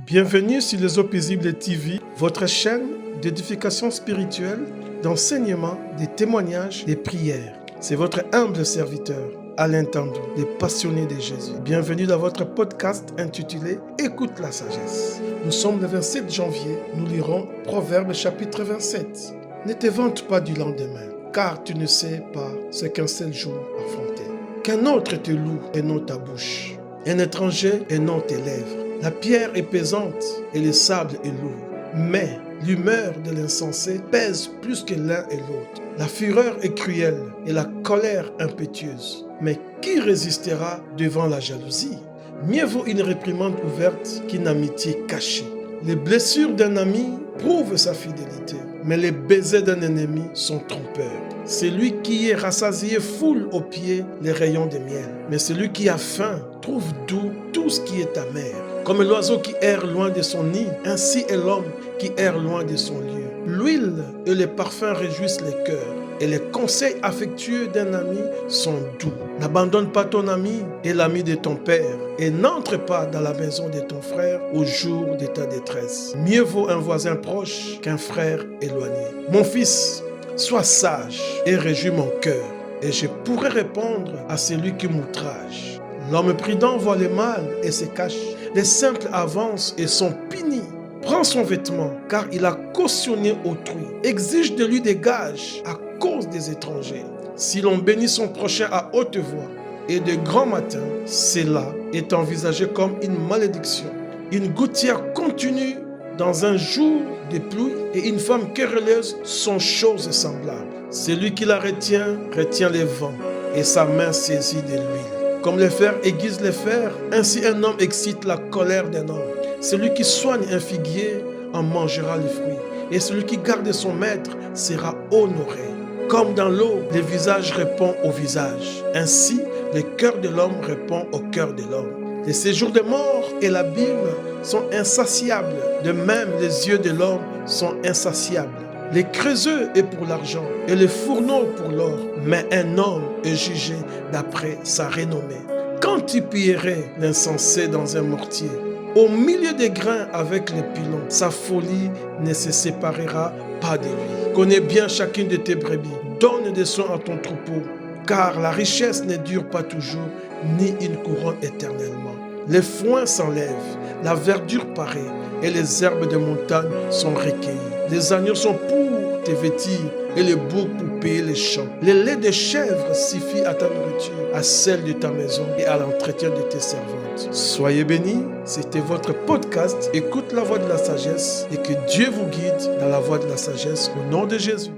Bienvenue sur les Eaux Paisibles TV, votre chaîne d'édification spirituelle, d'enseignement, des témoignages, des prières. C'est votre humble serviteur, Alain Tandou, des passionnés de Jésus. Bienvenue dans votre podcast intitulé « Écoute la sagesse ». Nous sommes le 27 janvier, nous lirons Proverbes chapitre 27. Ne te vante pas du lendemain, car tu ne sais pas ce qu'un seul jour affrontait. Qu'un autre te loue et non ta bouche, un étranger et non tes lèvres. La pierre est pesante et le sable est lourd, mais l'humeur de l'insensé pèse plus que l'un et l'autre. La fureur est cruelle et la colère impétueuse. Mais qui résistera devant la jalousie? Mieux vaut une réprimande ouverte qu'une amitié cachée. Les blessures d'un ami prouvent sa fidélité, mais les baisers d'un ennemi sont trompeurs. Celui qui est rassasié foule aux pieds les rayons de miel, mais celui qui a faim trouve doux tout ce qui est amer. Comme l'oiseau qui erre loin de son nid, ainsi est l'homme qui erre loin de son lieu. L'huile et les parfums réjouissent les cœurs, et les conseils affectueux d'un ami sont doux. N'abandonne pas ton ami et l'ami de ton père, et n'entre pas dans la maison de ton frère au jour de ta détresse. Mieux vaut un voisin proche qu'un frère éloigné. Mon fils, sois sage et réjouis mon cœur, et je pourrai répondre à celui qui m'outrage. L'homme prudent voit le mal et se cache. Les simples avancent et sont punis. Prends son vêtement, car il a cautionné autrui. Exige de lui des gages à cause des étrangers. Si l'on bénit son prochain à haute voix et de grand matin, cela est envisagé comme une malédiction. Une gouttière continue dans un jour de pluie et une femme querelleuse sont choses semblables. Celui qui la retient les vents et sa main saisit de l'huile. Comme le fer aiguise le fer, ainsi un homme excite la colère d'un homme. Celui qui soigne un figuier en mangera les fruits, et celui qui garde son maître sera honoré. Comme dans l'eau, le visage répond au visage. Ainsi, le cœur de l'homme répond au cœur de l'homme. Les séjours des morts et l'abîme sont insatiables. De même, les yeux de l'homme sont insatiables. Les creuseux est pour l'argent et les fourneaux pour l'or, mais un homme est jugé d'après sa renommée. Quand tu pillerais l'insensé dans un mortier, au milieu des grains avec les pilons, sa folie ne se séparera pas de lui. Connais bien chacune de tes brebis, donne des soins à ton troupeau, car la richesse ne dure pas toujours, ni une couronne éternellement. Les foins s'enlèvent, la verdure paraît, et les herbes de montagne sont recueillies. Les agneaux sont pour te vêtir et les boucs pour payer les champs. Le lait de chèvre suffit à ta nourriture, à celle de ta maison et à l'entretien de tes servantes. Soyez bénis, c'était votre podcast. Écoute la voix de la sagesse et que Dieu vous guide dans la voie de la sagesse au nom de Jésus.